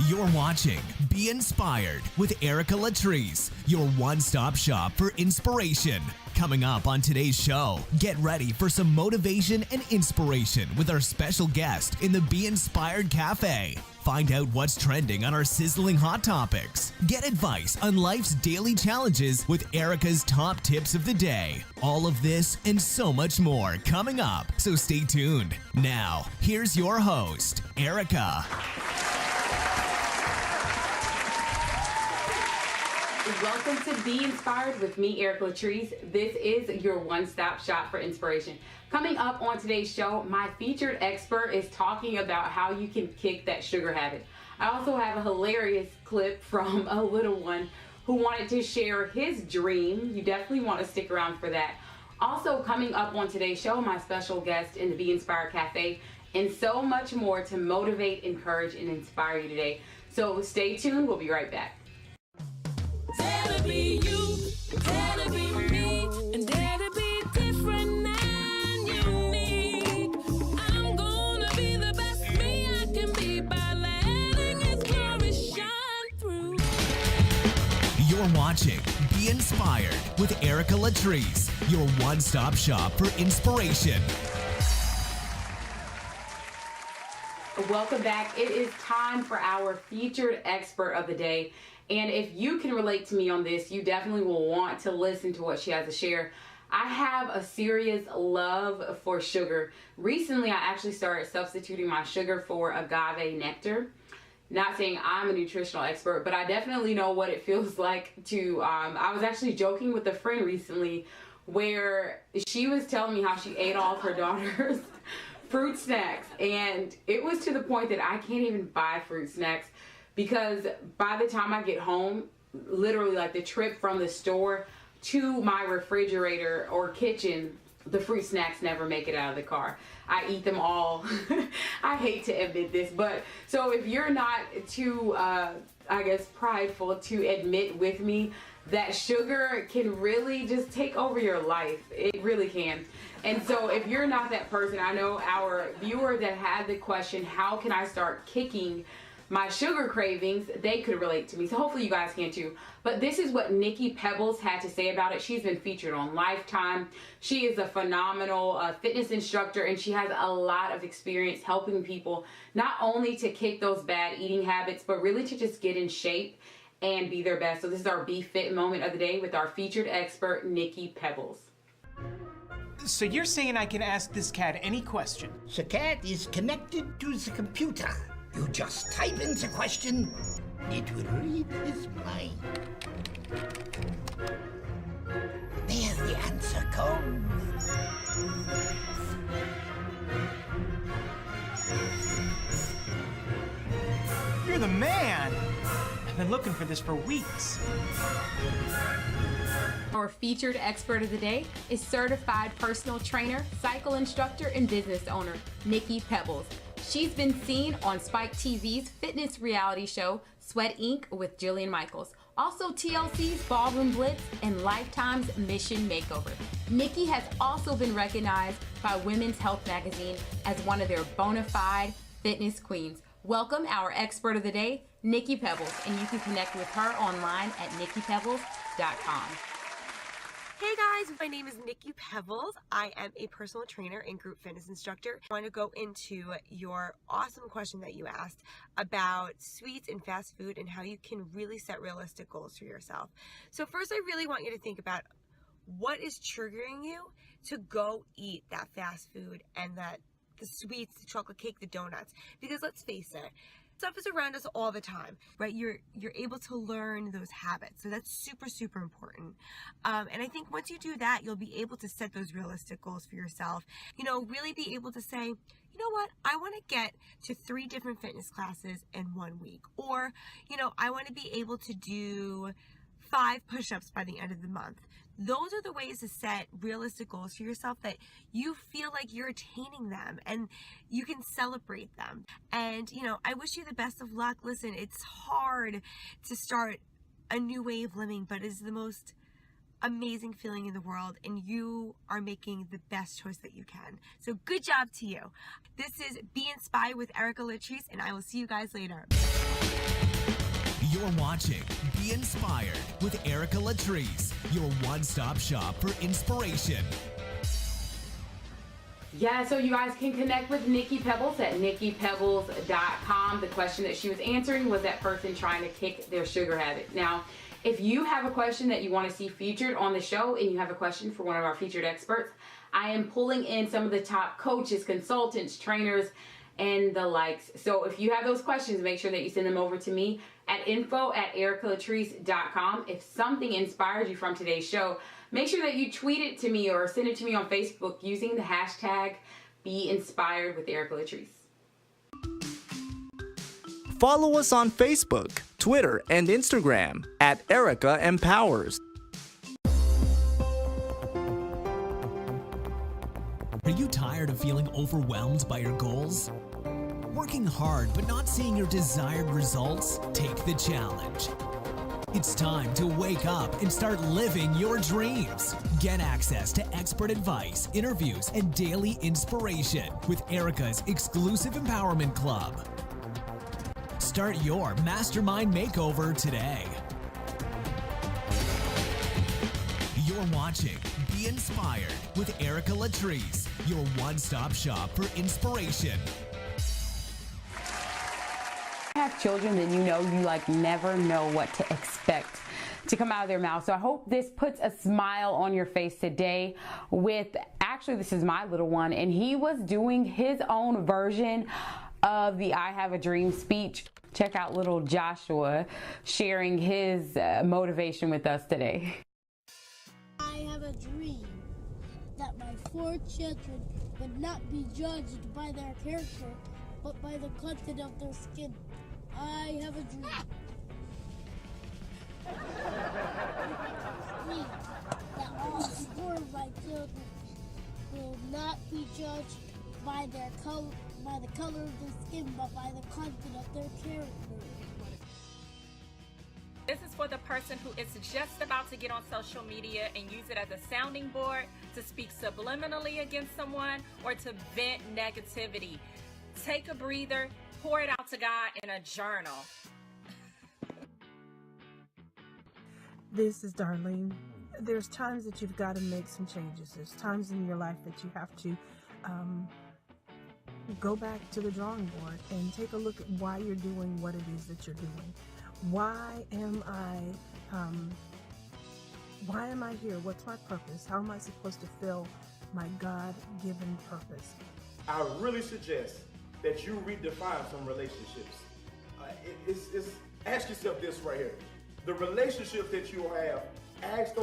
You're watching Be Inspired with Erica Latrice, your one-stop shop for inspiration. Coming up on today's show, get ready for some motivation and inspiration with our special guest in the Be Inspired Cafe. Find out what's trending on our sizzling hot topics. Get advice on life's daily challenges with Erica's top tips of the day. All of this and so much more coming up, so stay tuned. Now, here's your host, Erica. Welcome to Be Inspired with me, Erica Latrice. This is your one-stop shop for inspiration. Coming up on today's show, my featured expert is talking about how you can kick that sugar habit. I also have a hilarious clip from a little one who wanted to share his dream. You definitely want to stick around for that. Also coming up on today's show, my special guest in the Be Inspired Cafe, and so much more to motivate, encourage, and inspire you today. So stay tuned. We'll be right back. Dare to be you, dare to be me, and dare to be different and unique. I'm gonna be the best me I can be by letting His glory shine through. You're watching Be Inspired with Erica Latrice, your one-stop shop for inspiration. Welcome back. It is time for our featured expert of the day. And if you can relate to me on this, you definitely will want to listen to what she has to share. I have a serious love for sugar. Recently, I actually started substituting my sugar for agave nectar. Not saying I'm a nutritional expert, but I definitely know what it feels like to, I was actually joking with a friend recently where she was telling me how she ate all of her daughter's fruit snacks. And it was to the point that I can't even buy fruit snacks, because by the time I get home, literally like the trip from the store to my refrigerator or kitchen, the fruit snacks never make it out of the car. I eat them all. I hate to admit this, but so if you're not too, prideful to admit with me that sugar can really just take over your life. It really can. And so if you're not that person, I know our viewer that had the question, how can I start kicking my sugar cravings, they could relate to me. So hopefully you guys can too. But this is what Nikki Pebbles had to say about it. She's been featured on Lifetime. She is a phenomenal fitness instructor, and she has a lot of experience helping people not only to kick those bad eating habits, but really to just get in shape and be their best. So this is our Be Fit moment of the day with our featured expert, Nikki Pebbles. So you're saying I can ask this cat any question? The cat is connected to the computer. You just type in the question, it will read his mind. There the answer comes. You're the man! I've been looking for this for weeks. Our featured expert of the day is certified personal trainer, cycle instructor, and business owner, Nikki Pebbles. She's been seen on Spike TV's fitness reality show, Sweat Inc. with Jillian Michaels. Also TLC's Ballroom Blitz and Lifetime's Mission Makeover. Nikki has also been recognized by Women's Health magazine as one of their bona fide fitness queens. Welcome our expert of the day, Nikki Pebbles, and you can connect with her online at nikkipebbles.com. Hey guys, my name is Nikki Pebbles. I am a personal trainer and group fitness instructor. I want to go into your awesome question that you asked about sweets and fast food and how you can really set realistic goals for yourself. So first, I really want you to think about what is triggering you to go eat that fast food and the sweets, the chocolate cake, the donuts. Because let's face it, stuff is around us all the time, right? You're able to learn those habits. So that's super, super important. And I think once you do that, you'll be able to set those realistic goals for yourself. You know, really be able to say, you know what, I want to get to 3 different fitness classes in 1 week. Or, you know, I want to be able to do 5 push-ups by the end of the month. Those are the ways to set realistic goals for yourself that you feel like you're attaining them and you can celebrate them. And, you know, I wish you the best of luck. Listen, it's hard to start a new way of living, but it's the most amazing feeling in the world, and you are making the best choice that you can. So good job to you. This is Be Inspired with Erica Latrice, and I will see you guys later. You're watching Be Inspired with Erica Latrice, your one-stop shop for inspiration. Yeah, so you guys can connect with Nikki Pebbles at nikkipebbles.com. The question that she was answering was that person trying to kick their sugar habit. Now, if you have a question that you want to see featured on the show and you have a question for one of our featured experts, I am pulling in some of the top coaches, consultants, trainers, and the likes. So if you have those questions, make sure that you send them over to me at info@ericalatrice.com. If something inspired you from today's show, make sure that you tweet it to me or send it to me on Facebook using the hashtag #BeInspiredWithEricaLatrice. Follow us on Facebook, Twitter, and Instagram at Erica Empowers. Are you tired of feeling overwhelmed by your goals? Working hard but not seeing your desired results? Take the challenge. It's time to wake up and start living your dreams. Get access to expert advice, interviews, and daily inspiration with Erica's exclusive empowerment club. Start your mastermind makeover today. You're watching Be Inspired with Erica Latrice, your one-stop shop for inspiration. Have children, then you never know what to expect to come out of their mouth. So I hope this puts a smile on your face today with, actually this is my little one, and he was doing his own version of the I Have a Dream speech. Check out little Joshua sharing his motivation with us today. I have a dream that my 4 children would not be judged by their character, but by the content of their skin. I have a dream. That all 4 of my children will not be judged by the color of their skin, but by the content of their character. This is for the person who is just about to get on social media and use it as a sounding board to speak subliminally against someone or to vent negativity. Take a breather, pour it out to God in a journal. This is Darlene. There's times that you've got to make some changes. There's times in your life that you have to go back to the drawing board and take a look at why you're doing what it is that you're doing. Why am I here? What's my purpose? How am I supposed to fill my God-given purpose? I really suggest that you redefine some relationships. Ask yourself this right here. The relationships that you have, ask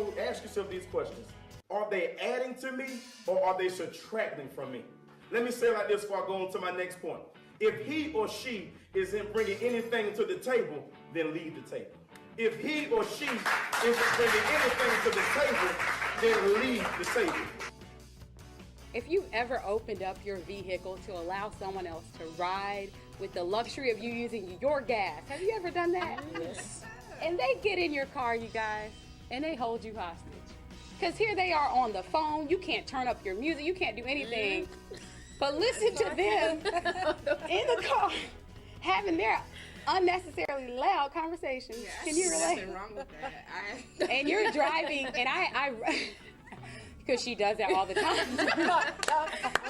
yourself these questions. Are they adding to me or are they subtracting from me? Let me say it like this before I go on to my next point. If he or she isn't bringing anything to the table, then leave the table. If he or she isn't bringing anything to the table, then leave the table. If you've ever opened up your vehicle to allow someone else to ride with the luxury of you using your gas, have you ever done that? Yes. And they get in your car, you guys, and they hold you hostage. Because here they are on the phone, you can't turn up your music, you can't do anything. But listen to them in the car having their unnecessarily loud conversations. Yes. Can you relate? Nothing wrong with that. And you're driving, and I because she does that all the time.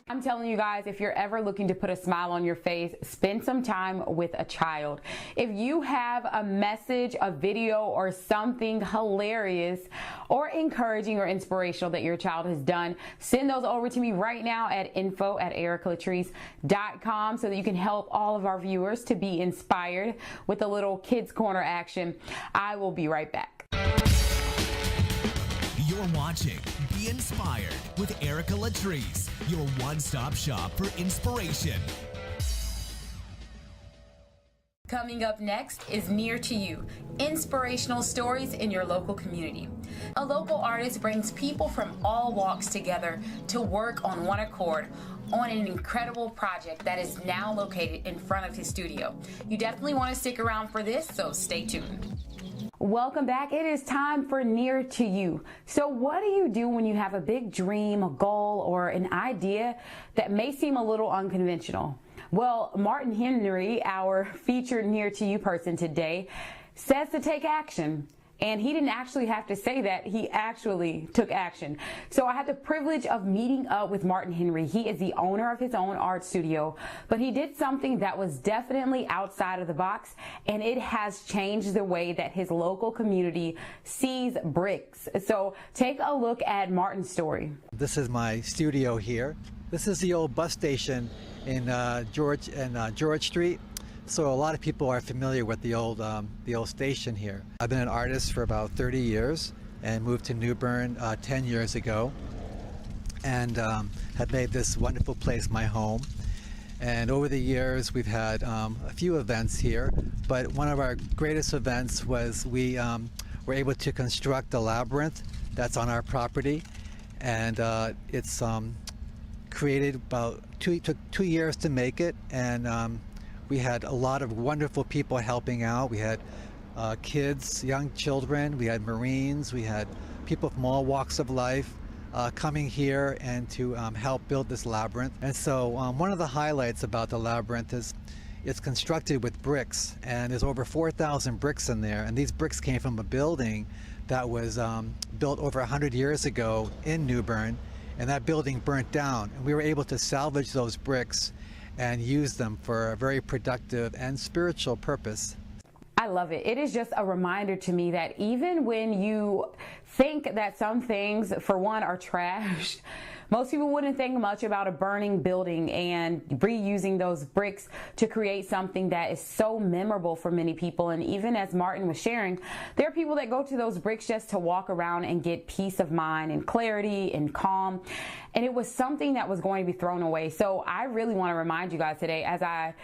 I'm telling you guys, if you're ever looking to put a smile on your face, spend some time with a child. If you have a message, a video, or something hilarious or encouraging or inspirational that your child has done, send those over to me right now at info@ericalatrice.com so that you can help all of our viewers to be inspired with a little Kids Corner action. I will be right back. You're watching Be Inspired with Erica Latrice, your one-stop shop for inspiration. Coming up next is Near to You, inspirational stories in your local community. A local artist brings people from all walks together to work on one accord on an incredible project that is now located in front of his studio. You definitely want to stick around for this, so stay tuned. Welcome back. It is time for Near to You. So what do you do when you have a big dream, a goal, or an idea that may seem a little unconventional? Well, Martin Henry, our featured Near to You person today, says to take action. And he didn't actually have to say that, he actually took action. So I had the privilege of meeting up with Martin Henry. He is the owner of his own art studio, but he did something that was definitely outside of the box, and it has changed the way that his local community sees bricks. So take a look at Martin's story. This is my studio here. This is the old bus station in George Street. So a lot of people are familiar with the old station here. I've been an artist for about 30 years and moved to New Bern 10 years ago, and have made this wonderful place my home. And over the years we've had a few events here, but one of our greatest events was we were able to construct a labyrinth that's on our property, and it's created about took 2 years to make it, and we had a lot of wonderful people helping out. We had kids, young children, we had Marines, we had people from all walks of life coming here and to help build this labyrinth. And so one of the highlights about the labyrinth is it's constructed with bricks, and there's over 4,000 bricks in there. And these bricks came from a building that was built over 100 years ago in New Bern, and that building burnt down. And we were able to salvage those bricks and use them for a very productive and spiritual purpose. I love it. It is just a reminder to me that even when you think that some things, for one, are trash, most people wouldn't think much about a burning building and reusing those bricks to create something that is so memorable for many people. And even as Martin was sharing, there are people that go to those bricks just to walk around and get peace of mind and clarity and calm. And it was something that was going to be thrown away. So I really want to remind you guys today, as I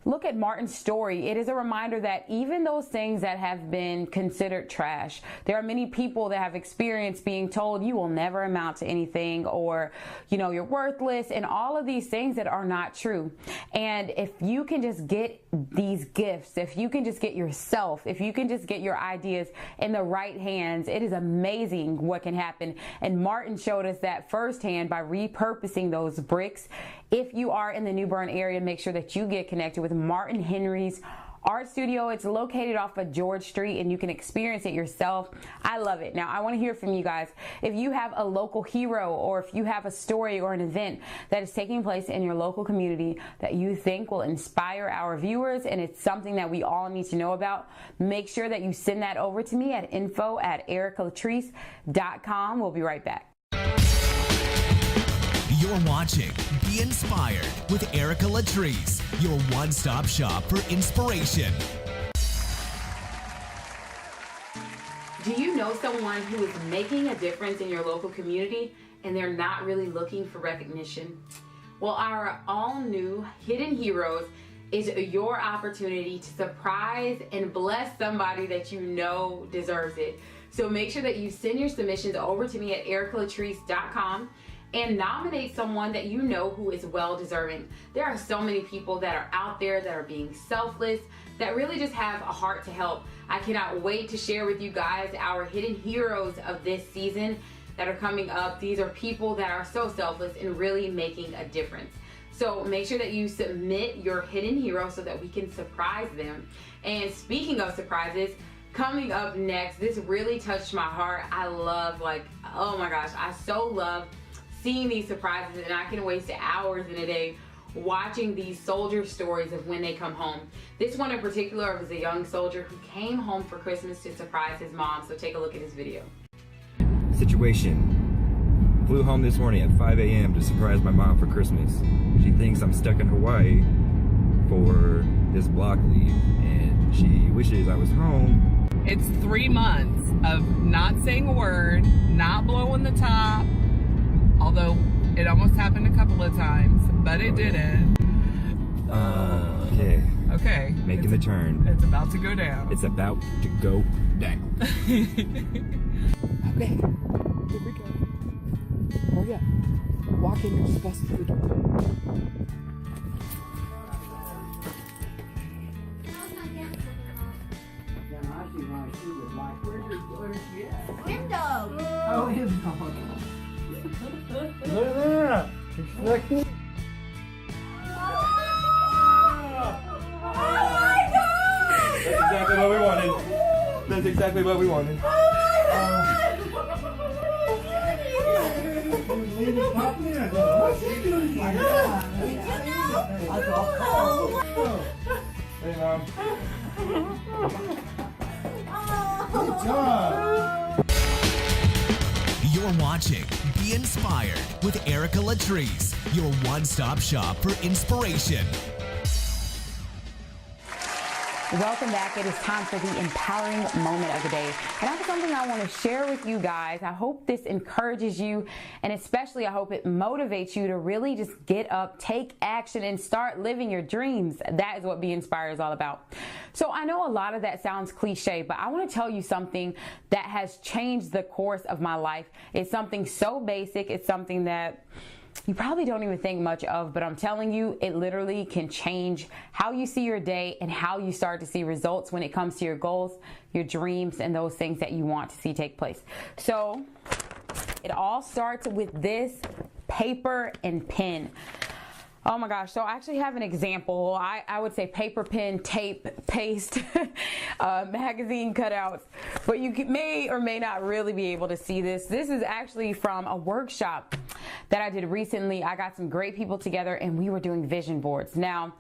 look at Martin's story, it is a reminder that even those things that have been considered trash, there are many people that have experienced being told you will never amount to anything, or, you know, you're worthless, and all of these things that are not true. And if you can just get these gifts, if you can just get yourself, if you can just get your ideas in the right hands, it is amazing what can happen. And Martin showed us that firsthand by repurposing those bricks. If you are in the New Bern area, make sure that you get connected with Martin Henry's art studio. It's located off of George Street, and you can experience it yourself. I love it. Now, I want to hear from you guys. If you have a local hero, or if you have a story or an event that is taking place in your local community that you think will inspire our viewers, and it's something that we all need to know about, make sure that you send that over to me at info@ericalatrice.com. We'll be right back. You're watching Be Inspired with Erica Latrice, your one-stop shop for inspiration. Do you know someone who is making a difference in your local community and they're not really looking for recognition? Well, our all-new Hidden Heroes is your opportunity to surprise and bless somebody that you know deserves it. So make sure that you send your submissions over to me at ericalatrice.com and nominate someone that you know who is well deserving. There are so many people that are out there that are being selfless, that really just have a heart to help. I cannot wait to share with you guys our hidden heroes of this season that are coming up. These are people that are so selfless and really making a difference. So make sure that you submit your hidden hero so that we can surprise them. And speaking of surprises, coming up next, this really touched my heart. I love, oh my gosh, I so love seeing these surprises, and I can waste hours in a day watching these soldier stories of when they come home. This one in particular was a young soldier who came home for Christmas to surprise his mom. So take a look at this video. Situation. Flew home this morning at 5 a.m. to surprise my mom for Christmas. She thinks I'm stuck in Hawaii for this block leave, and she wishes I was home. It's 3 months of not saying a word, not blowing the top, although it almost happened a couple of times, but it didn't. Okay. Okay. Making the turn. It's about to go down. It's about to go down. Okay, here we go. Hurry up. Walk in, you're supposed to the door. you know she would like. Where's she at? Window. Oh, his dog. Look at that. It's like this. That's exactly what we wanted. That's exactly what we wanted. Hey, Mom. Good job. You're watching Be Inspired with Erica Latrice, your one-stop shop for inspiration. Welcome back. It is time for the empowering moment of the day. And I have something I want to share with you guys. I hope this encourages you, and especially I hope it motivates you to really just get up, take action, and start living your dreams. That is what Be Inspired is all about. So I know a lot of that sounds cliche, but I want to tell you something that has changed the course of my life. It's something so basic. It's something that you probably don't even think much of, but I'm telling you, it literally can change how you see your day and how you start to see results when it comes to your goals, your dreams, and those things that you want to see take place. So it all starts with this paper and pen. Oh my gosh, so I actually have an example. I would say paper, pen, tape, paste, magazine cutouts, but you may or may not really be able to see this. This is actually from a workshop that I did recently. I got some great people together and we were doing vision boards. Now,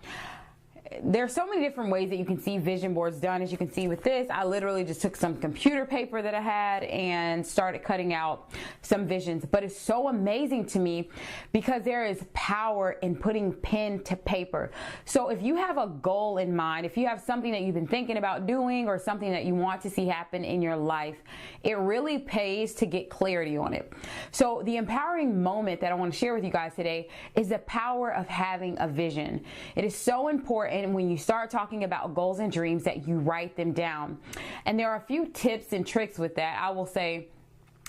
there's so many different ways that you can see vision boards done. As you can see with this, I literally just took some computer paper that I had and started cutting out some visions. But it's so amazing to me because there is power in putting pen to paper. So if you have a goal in mind, if you have something that you've been thinking about doing or something that you want to see happen in your life, it really pays to get clarity on it. So the empowering moment that I want to share with you guys today is the power of having a vision. It is so important when you start talking about goals and dreams that you write them down. And there are a few tips and tricks with that. I will say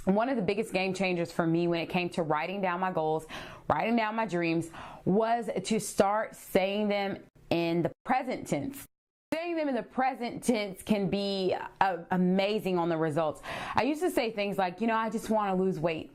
one of the biggest game changers for me when it came to writing down my goals, writing down my dreams, was to start saying them in the present tense. Saying them in the present tense can be amazing on the results. I used to say things like, I just want to lose weight,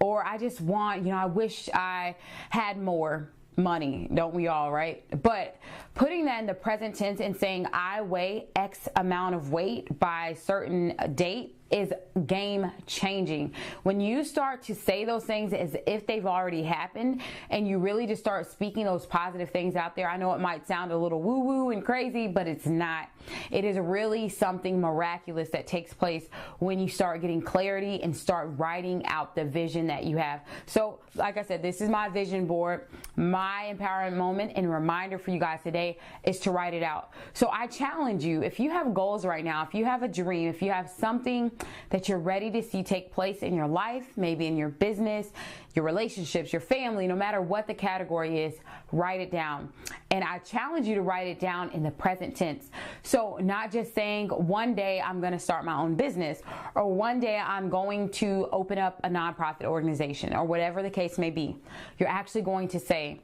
or I just want, I wish I had more money. Don't we all, right? But putting that in the present tense and saying I weigh X amount of weight by a certain date is game changing. When you start to say those things as if they've already happened and you really just start speaking those positive things out there, I know it might sound a little woo woo and crazy, but it's not. It is really something miraculous that takes place when you start getting clarity and start writing out the vision that you have. So like I said, this is my vision board. My empowerment moment and reminder for you guys today is to write it out. So I challenge you, if you have goals right now, if you have a dream, if you have something that you're ready to see take place in your life, maybe in your business, your relationships, your family, no matter what the category is, write it down. And I challenge you to write it down in the present tense. So not just saying one day I'm going to start my own business, or one day I'm going to open up a nonprofit organization, or whatever the case may be. You're actually going to say,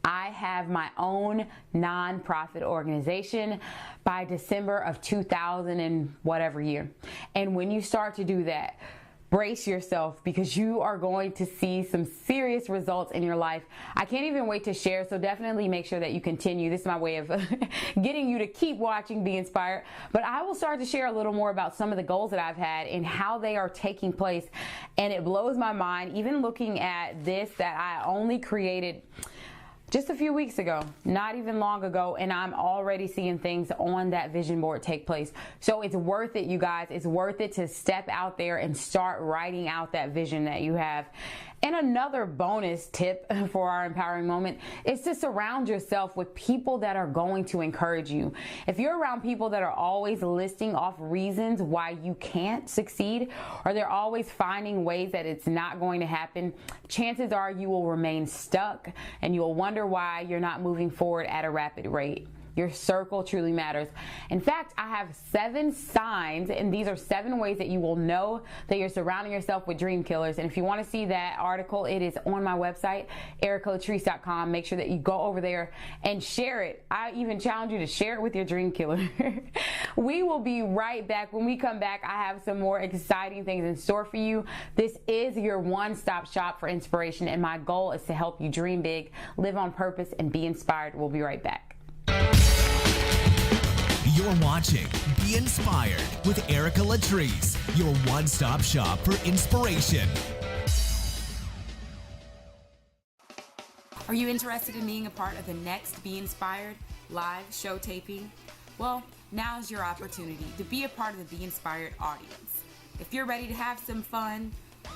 I have my own nonprofit organization by December of 2000 and whatever year. And when you start to do that, brace yourself because you are going to see some serious results in your life. I can't even wait to share, so definitely make sure that you continue. This is my way of getting you to keep watching Be Inspired. But I will start to share a little more about some of the goals that I've had and how they are taking place. And it blows my mind, even looking at this that I only created just a few weeks ago, not even long ago, and I'm already seeing things on that vision board take place. So it's worth it, you guys. It's worth it to step out there and start writing out that vision that you have. And another bonus tip for our empowering moment is to surround yourself with people that are going to encourage you. If you're around people that are always listing off reasons why you can't succeed, or they're always finding ways that it's not going to happen, chances are you will remain stuck and you'll wonder why you're not moving forward at a rapid rate. Your circle truly matters. In fact, I have 7 signs, and these are 7 ways that you will know that you're surrounding yourself with dream killers. And if you want to see that article, it is on my website, ericalatrice.com. Make sure that you go over there and share it. I even challenge you to share it with your dream killer. We will be right back. When we come back, I have some more exciting things in store for you. This is your one-stop shop for inspiration, and my goal is to help you dream big, live on purpose, and be inspired. We'll be right back. You're watching Be Inspired with Erica Latrice, your one-stop shop for inspiration. Are you interested in being a part of the next Be Inspired live show taping? Well, now's your opportunity to be a part of the Be Inspired audience. If you're ready to have some fun,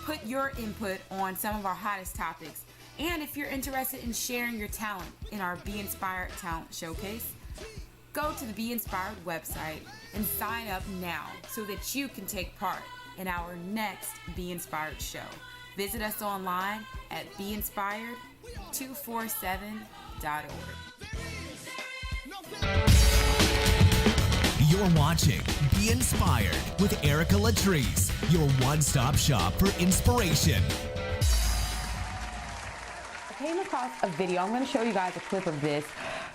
put your input on some of our hottest topics, and if you're interested in sharing your talent in our Be Inspired Talent Showcase, go to the Be Inspired website and sign up now so that you can take part in our next Be Inspired show. Visit us online at beinspired247.org. You're watching Be Inspired with Erica Latrice, your one-stop shop for inspiration. I came across a video. I'm going to show you guys a clip of this,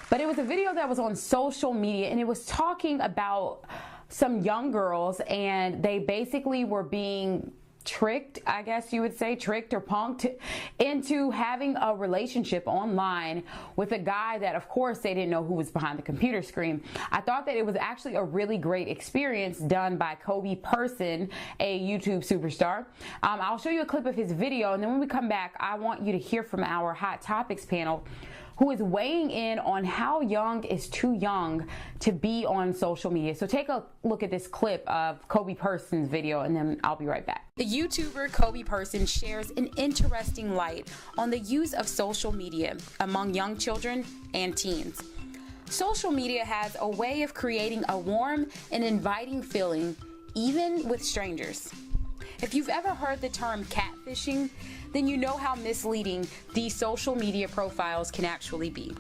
but it was a video that was on social media, and it was talking about some young girls, and they basically were being tricked, I guess you would say, tricked or punked into having a relationship online with a guy that, of course, they didn't know who was behind the computer screen. I thought that it was actually a really great experience done by Kobe Person, a YouTube superstar. I'll show you a clip of his video, and then when we come back, I want you to hear from our Hot Topics panel, who is weighing in on how young is too young to be on social media. So take a look at this clip of Kobe Person's video, and then I'll be right back. The YouTuber Kobe Person shares an interesting light on the use of social media among young children and teens. Social media has a way of creating a warm and inviting feeling, even with strangers. If you've ever heard the term catfishing, then you know how misleading these social media profiles can actually be.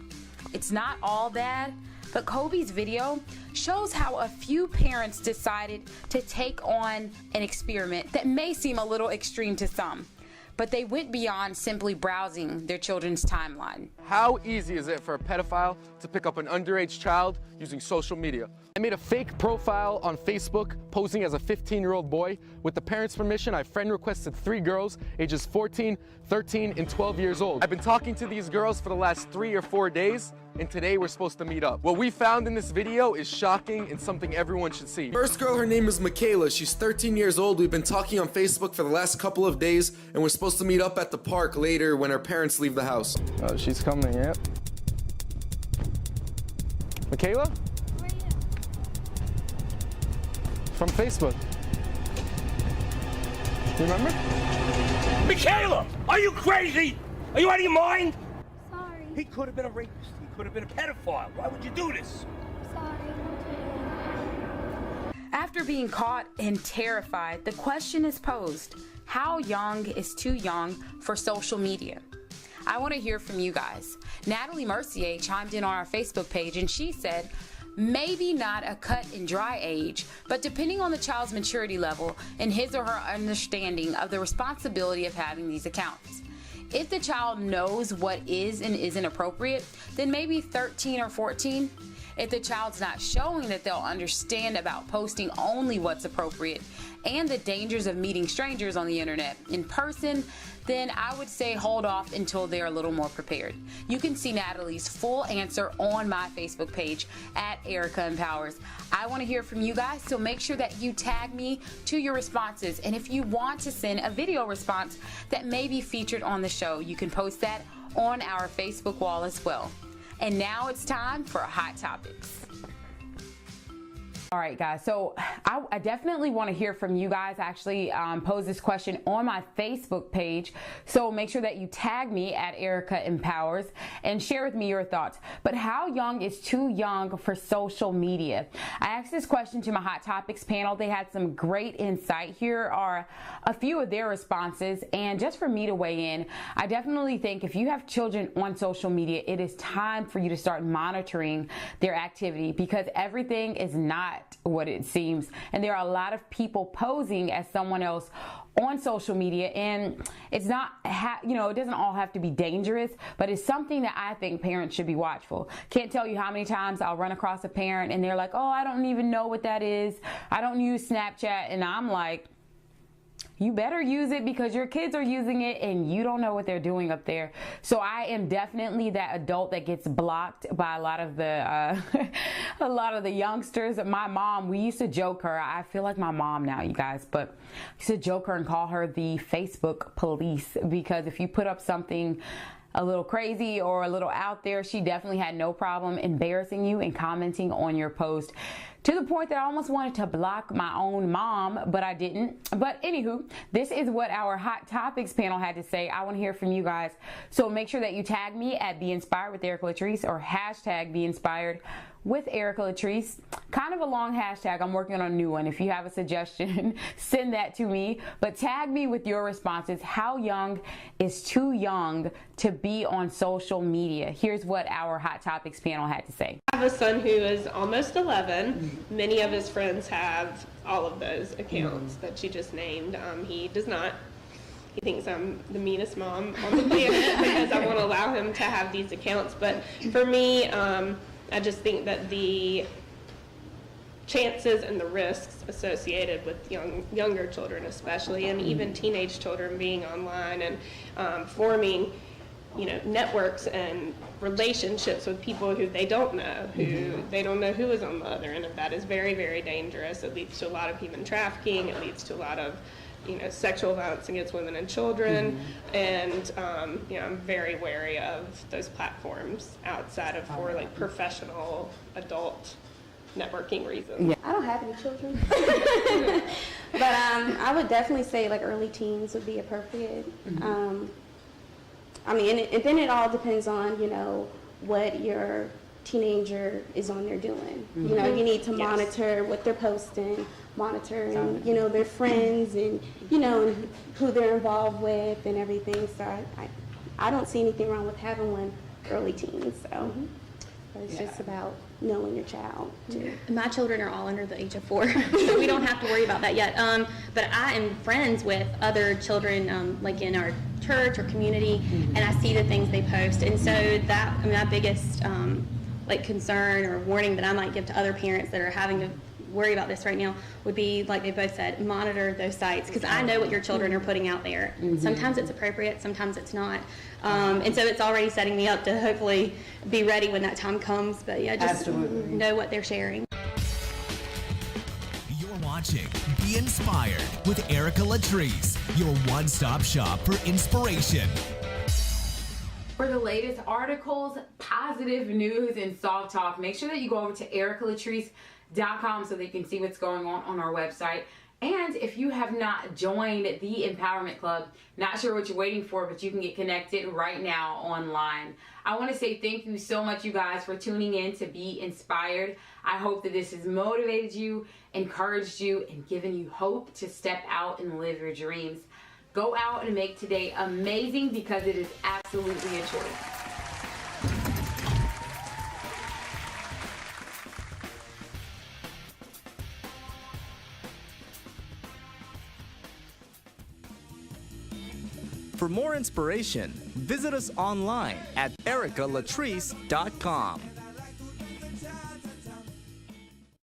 It's not all bad, but Kobe's video shows how a few parents decided to take on an experiment that may seem a little extreme to some, but they went beyond simply browsing their children's timeline. How easy is it for a pedophile to pick up an underage child using social media? I made a fake profile on Facebook posing as a 15-year-old boy. With the parents' permission, I friend requested 3 girls ages 14, 13, and 12 years old. I've been talking to these girls for the last 3 or 4 days, and today we're supposed to meet up. What we found in this video is shocking and something everyone should see. First girl, her name is Michaela. She's 13 years old. We've been talking on Facebook for the last couple of days, and we're supposed to meet up at the park later when her parents leave the house. Oh, she's coming, yep. Michaela? From Facebook. You remember? Michaela! Are you crazy? Are you out of your mind? Sorry. He could have been a rapist. He could have been a pedophile. Why would you do this? Sorry. After being caught and terrified, the question is posed: how young is too young for social media? I want to hear from you guys. Natalie Mercier chimed in on our Facebook page, and she said, maybe not a cut and dry age, but depending on the child's maturity level and his or her understanding of the responsibility of having these accounts. If the child knows what is and isn't appropriate, then maybe 13 or 14. If the child's not showing that they'll understand about posting only what's appropriate and the dangers of meeting strangers on the internet in person, then I would say hold off until they're a little more prepared. You can see Natalie's full answer on my Facebook page at Erica Empowers. I want to hear from you guys, so make sure that you tag me to your responses. And if you want to send a video response that may be featured on the show, you can post that on our Facebook wall as well. And now it's time for Hot Topics. All right, guys, so I definitely want to hear from you guys. I actually posed this question on my Facebook page, so make sure that you tag me at Erica Empowers and share with me your thoughts. But how young is too young for social media? I asked this question to my Hot Topics panel. They had some great insight. Here are a few of their responses, and just for me to weigh in, I definitely think if you have children on social media, it is time for you to start monitoring their activity, because everything is not not what it seems. And there are a lot of people posing as someone else on social media, and it's not, it doesn't all have to be dangerous, but it's something that I think parents should be watchful. Can't tell you how many times I'll run across a parent and they're like, oh, I don't even know what that is. I don't use Snapchat. And I'm like, you better use it, because your kids are using it and you don't know what they're doing up there. So I am definitely that adult that gets blocked by a lot of the youngsters. My mom, we used to joke her. I feel like my mom now, you guys, but I used to joke her and call her the Facebook police, because if you put up something a little crazy or a little out there, she definitely had no problem embarrassing you and commenting on your post, to the point that I almost wanted to block my own mom, but I didn't. But anywho, this is what our Hot Topics panel had to say. I want to hear from you guys. So make sure that you tag me at Be Inspired with Erica Latrice, or hashtag Be Inspired with Erica Latrice. Kind of a long hashtag. I'm working on a new one. If you have a suggestion, send that to me. But tag me with your responses. How young is too young to be on social media? Here's what our Hot Topics panel had to say. I have a son who is almost 11. Many of his friends have all of those accounts that she just named. He does not. He thinks I'm the meanest mom on the planet because I won't allow him to have these accounts. But for me, I just think that the chances and the risks associated with younger children especially, and even teenage children, being online and forming networks and relationships with people who they don't know, they don't know who is on the other end of that, is very, very dangerous. It leads to a lot of human trafficking. It leads to a lot of sexual violence against women and children. And I'm very wary of those platforms outside of for like professional adult networking reasons. Yeah. I don't have any children, but I would definitely say like early teens would be appropriate. And then it all depends on, what your teenager is on there doing. You need to monitor what they're posting, monitoring, their friends and, and who they're involved with and everything. So I don't see anything wrong with having one early teens. So it's just about knowing your child too. My children are all under the age of 4, so we don't have to worry about that yet. But I am friends with other children, like in our church or community, and I see the things they post. And so that, my biggest concern or warning that I might give to other parents that are having to worry about this right now would be, like they both said, monitor those sites, because I know what your children are putting out there. Sometimes it's appropriate, sometimes it's not. And so it's already setting me up to hopefully be ready when that time comes. But yeah, just know what they're sharing. You're watching Be Inspired with Erica Latrice, your one-stop shop for inspiration. For the latest articles, positive news, and soft talk, make sure that you go over to ericalatrice.com so that you can see what's going on our website. And if you have not joined the Empowerment Club, not sure what you're waiting for, but you can get connected right now online. I want to say thank you so much, you guys, for tuning in to Be Inspired. I hope that this has motivated you, encouraged you, and given you hope to step out and live your dreams. Go out and make today amazing, because it is absolutely a choice. For more inspiration, visit us online at ericalatrice.com.